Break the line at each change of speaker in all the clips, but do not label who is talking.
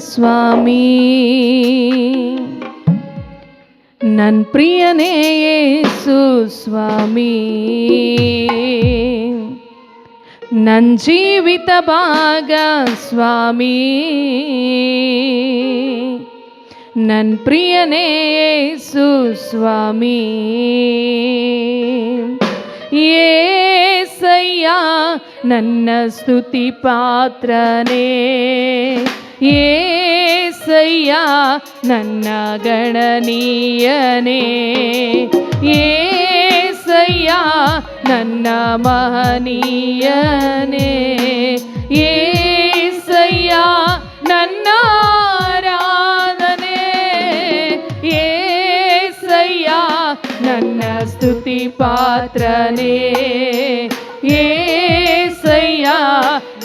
ಸ್ವಾಮಿ, ನನ್ ಪ್ರಿಯನೇ ಯೇಸು ಸ್ವಾಮಿ, ನನ್ ಜೀವಿತ ಭಾಗ ಸ್ವಾಮಿ, ನನ್ ಪ್ರಿಯನೇ ಯೇಸು ಸ್ವಾಮಿ. ಏಸಯ್ಯ ನನ್ನ ಸ್ತುತಿ ಪಾತ್ರನೇ, ಏಸಯ್ಯ ನನ್ನ ಗಣನೀಯನೇ, ಏಸಯ್ಯ ನನ್ನ ಮಹನೀಯನೇ, ಏಸಯ್ಯ ನನ್ನ ಆರಾಧನೆ, ಏಸಯ್ಯ ನನ್ನ ಸ್ತುತಿ ಪಾತ್ರನೇ, ಏಸಯ್ಯ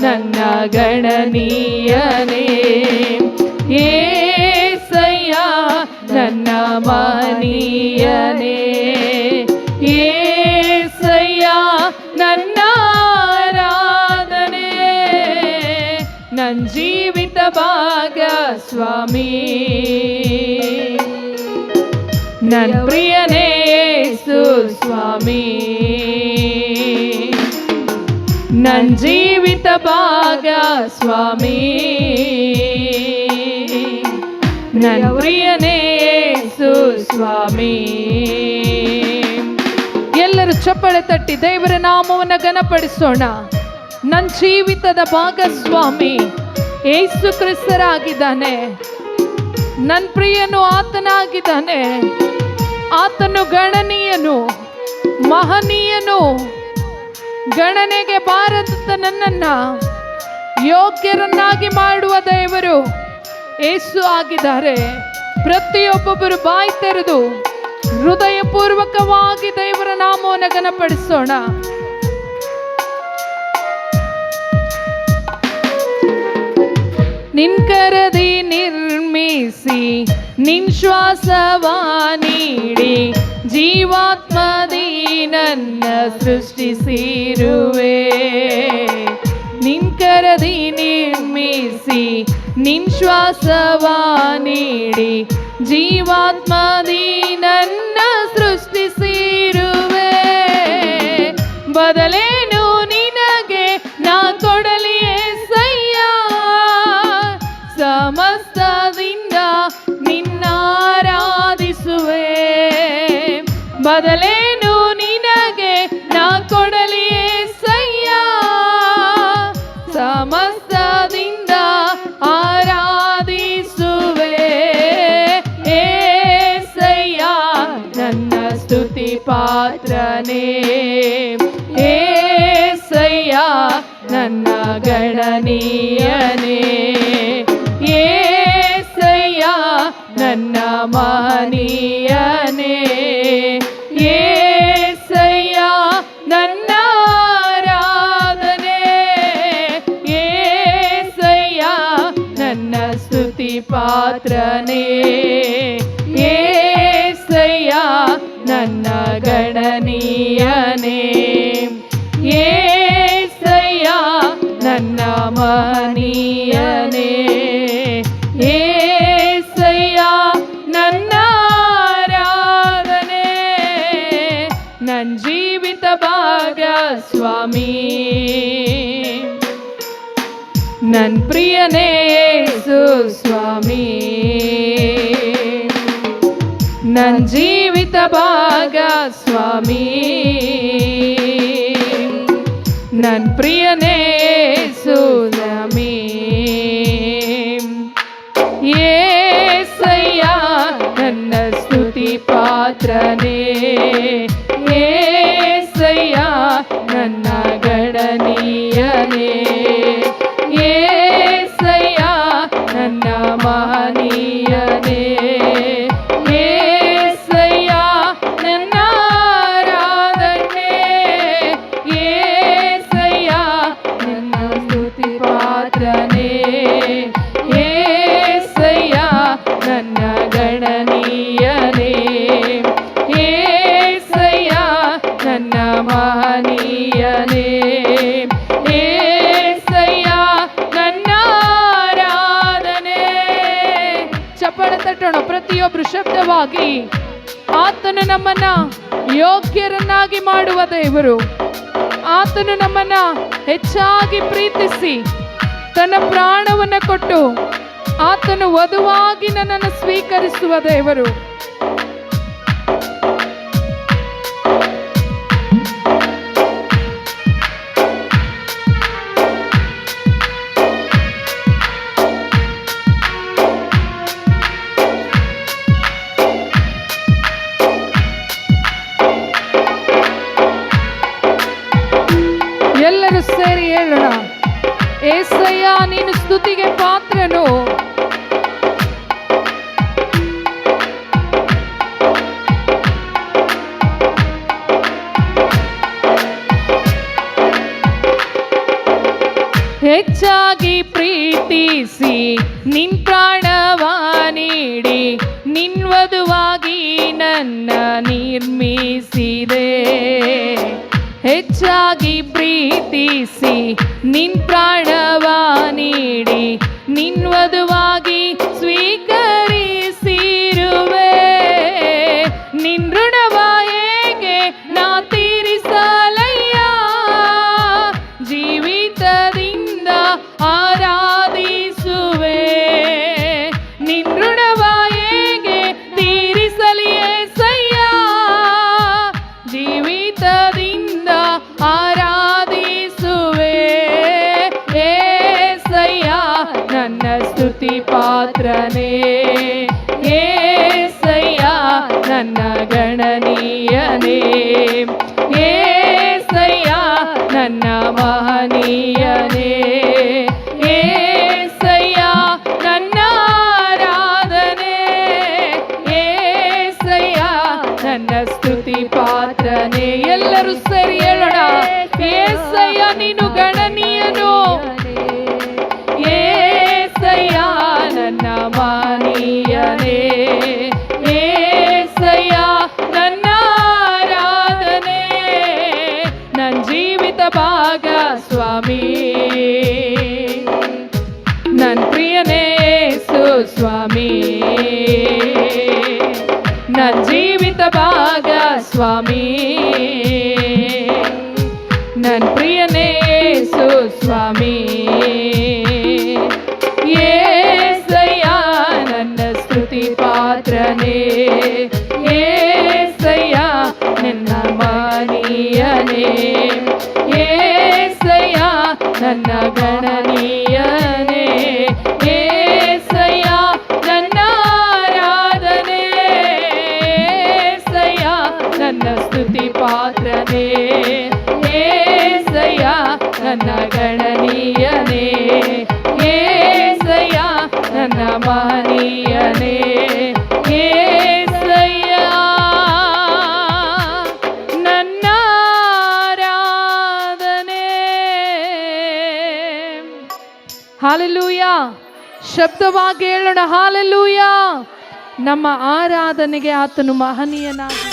ನನ್ನ ಗಣನೀಯನೇ, ಏಸಯ್ಯ ನನ್ನ ಮಹನೀಯನೇ, ಏಸಯ್ಯ ನನ್ನ ಆರಾಧನೆ, ನನ್ ಜೀವಿತ ಭಾಗ ಸ್ವಾಮಿ, ನನ್ ಪ್ರಿಯನೇ ಯೇಸು ಸ್ವಾಮಿ, ನನ್ ಜೀವಿತ ಭಾಗ ಸ್ವಾಮಿ, ನನ್ ಪ್ರಿಯನೇ ಯೇಸು ಸ್ವಾಮಿ. ಎಲ್ಲರೂ ಚಪ್ಪಳೆ ತಟ್ಟಿ ದೇವರ ನಾಮವನ್ನು ಘನಪಡಿಸೋಣ. ನನ್ನ ಜೀವಿತದ ಭಾಗ ಸ್ವಾಮಿ ಯೇಸು ಕ್ರಿಸ್ತರಾಗಿದ್ದಾನೆ. ನನ್ನ ಪ್ರಿಯನು ಆತನಾಗಿದ್ದಾನೆ. ಆತನು ಗಣನೀಯನು, ಮಹನೀಯನು. ಗಣನೆಗೆ ಬಾರದ ನನ್ನನ್ನ ಯೋಗ್ಯರನ್ನಾಗಿ ಮಾಡುವ ದೇವರು ಯೇಸು ಆಗಿದ್ದಾರೆ. ಪ್ರತಿಯೊಬ್ಬೊಬ್ಬರು ಬಾಯಿ ತೆರೆದು ಹೃದಯಪೂರ್ವಕವಾಗಿ ದೇವರ ನಾಮವನ್ನು ಘನಪಡಿಸೋಣ. ನಿನ್ ಕರದಿ ನಿರ್ಮಿಸಿ ನಿನ್ ಶ್ವಾಸವ ನೀಡಿ ಜೀವಾತ್ಮದಿ ನನ್ನ ಸೃಷ್ಟಿಸಿರುವೆ. ನಿನ್ ಕರದಿ ನಿರ್ಮಿಸಿ ನಿನ್ ಶ್ವಾಸವ ನೀಡಿ ಜೀವಾತ್ಮದಿ ನನ್ನ ಸೃಷ್ಟಿಸಿರುವೆ. ಬದಲೇನು ನಿನಗೆ ನಾ ಕೊಡಲಿ ಏಸಯ್ಯ, ಸಮಸ್ತದಿಂದ ನಿನ್ನ ಆರಾಧಿಸುವೆ. ಬದಲೇನು ನಿನಗೆ ನಾ ಕೊಡಲಿ ಏಸಯ್ಯ, ಸಮಸ್ತದಿಂದ ಆರಾಧಿಸುವೆ. ಏಸಯ್ಯ ನನ್ನ ಸ್ತುತಿ ಪಾತ್ರನೇ, ಏಸಯ್ಯ ನನ್ನ ಗಣನೀಯನೇ, ಏಸಯ್ಯ ನನ್ನ ಮಹನೀಯನೇ, ಏಸಯ್ಯ ನನ್ನ ಆರಾಧನೆ, ಏಸಯ್ಯ ನನ್ನ ಸ್ತುತಿ ಪಾತ್ರನೇ, ಏಸಯ್ಯ ನನ್ನ ಗಣನೀಯನೇ, ಏಸಯ್ಯ ನನ್ನ ಮಹನೀಯನೇ, ಏಸಯ್ಯ ನನ್ನ ಆರಾಧನೆ, ನನ್ ಜೀವಿತ ಭಾಗ ಸ್ವಾಮಿ, ನನ್ ಪ್ರಿಯನೇ ಯೇಸು ಸ್ವಾಮಿ, ನನ್ ಜೀವಿತ ಭಾಗ ಸ್ವಾಮಿ, ನನ್ ಪ್ರಿಯನೇ ಯೇಸು ಸ್ವಾಮಿ. ಏಸಯ್ಯ ನನ್ನ ಸ್ತುತಿ ಪಾತ್ರನೇ, ಏಸಯ್ಯ ನನ್ನ ಗಣನೀಯನೇ, ಏಸಯ್ಯ ನನ್ನ ಮಹನೀಯನೇ, ಏಸಯ್ಯ ನನ್ನ ಆರಾಧನೆ, ಏಸಯ್ಯ ನನ್ನ ಸ್ತುತಿ ಪಾತ್ರನೇ, ಏಸಯ್ಯ ನನ್ನ ಗಣನೀಯನೇ, ಏಸಯ್ಯ ನನ್ನ ಮಹನೀಯನೇ, ಏಸಯ್ಯ ನನ್ನ ಆರಾಧನೆ, ಮತ್ತೊಬ್ರು ಶಬ್ದವಾಗಿ ಆತನು ನಮ್ಮನ್ನ ಯೋಗ್ಯರನ್ನಾಗಿ ಮಾಡುವ ದೇವರು. ಆತನು ನಮ್ಮನ್ನ ಹೆಚ್ಚಾಗಿ ಪ್ರೀತಿಸಿ ತನ್ನ ಪ್ರಾಣವನ್ನು ಕೊಟ್ಟು ಆತನು ವಧುವಾಗಿ ನನ್ನನ್ನು ಸ್ವೀಕರಿಸುವ ದೇವರು. ಎಲ್ಲರೂ ಸೇರಿ ಹೇಳೋಣ, ಏಸಯ್ಯ ನೀನು ಸ್ತುತಿಗೆ ಪಾತ್ರನು. ಹೆಚ್ಚಾಗಿ ಪ್ರೀತಿಸಿ ನಿನ್ ಪ್ರಾಣವ ನೀಡಿ ನಿನ್ವಧುವಾಗಿ ನನ್ನ ನಿರ್ಮಿಸಿದೆ. ಹೆಚ್ಚಾಗಿ ಪ್ರೀತಿಸಿ ನಿನ್ ಪ್ರಾಣವ ನೀಡಿ ನಿನ್ವಧುವಾಗಿ ಸ್ವೀಕರಿಸಿರುವೆ. ನಿನ್ ಋಣವ ಹೇಗೆ ನಾ ತೀರಿಸಲಯ್ಯ, ಜೀವಿತದಿಂದ ಆರಾಧಿಸುವೆ. ನಿನ್ ಋಣವ ಹೇಗೆ ತೀರಿಸಲಿ ಏಸಯ್ಯ, ಜೀವಿತದಿಂದ ಆರಾಧಿಸುವೆ. ಏಸಯ್ಯ ನನ್ನ ಸ್ತುತಿ ಪಾತ್ರನೇ, ಏಸಯ್ಯ ನನ್ನ ಗಣನೀಯನೇ, ಏಸಯ್ಯ ನನ್ನ ಮಹನೀಯನೇ, ಏಸಯ್ಯ ನನ್ನ ಆರಾಧನೆ, ಏಸಯ್ಯ ನನ್ನ ಸ್ತುತಿ ಪಾತ್ರನೇ. ಎಲ್ಲರೂ ಸರಿ ಹೇಳೋಣ, ಏಸಯ್ಯ ನೀನು ಗಣನೀಯನು, ಏಸಯ್ಯ ನನ್ನ ಮಹನೀಯನೇ, ಏಸಯ್ಯ ನನ್ನ ಆರಾಧನೆ. ನನ್ನ ಜೀವಿತ ಭಾಗ ಸ್ವಾಮಿ, ನನ್ನ ಪ್ರಿಯನೇ ಯೇಸು ಸ್ವಾಮಿ, ನನ್ನ ಜೀವಿತ ಭಾಗ ಸ್ವಾಮಿ, ನನ್ನ ಪ್ರಿಯನೇ ಯೇಸು ಸ್ವಾಮಿ. ಏಸಯ್ಯ ನನ್ನ ಸ್ತುತಿ ಪಾತ್ರನೇ, ಏಸಯ್ಯ ನನ್ನ ಮಹನೀಯನೇ, ಏಸಯ್ಯ ನನ್ನ ಗಣನೀಯನೇ, ಏಸಯ್ಯ ನನ್ನ ಆರಾಧನೆ, ಏಸಯ್ಯ ನನ್ನ ಸ್ತುತಿ ಪಾತ್ರನೇ, ಏಸಯ್ಯ ನನ್ನ ಗಣನೀಯನೇ, ಏಸಯ್ಯ ನನ್ನ ಮಹನೀಯನೇ, ಏಸಯ್ಯ ನನ್ನ ಆರಾಧನೆ. ಹಾಲೆಲೂಯ. ಶಬ್ದವಾಗಿ ಹೇಳೋಣ, ಹಾಲೆಲೂಯ. ನಮ್ಮ ಆರಾಧನೆಗೆ ಆತನು ಮಹನೀಯನಾಗಿ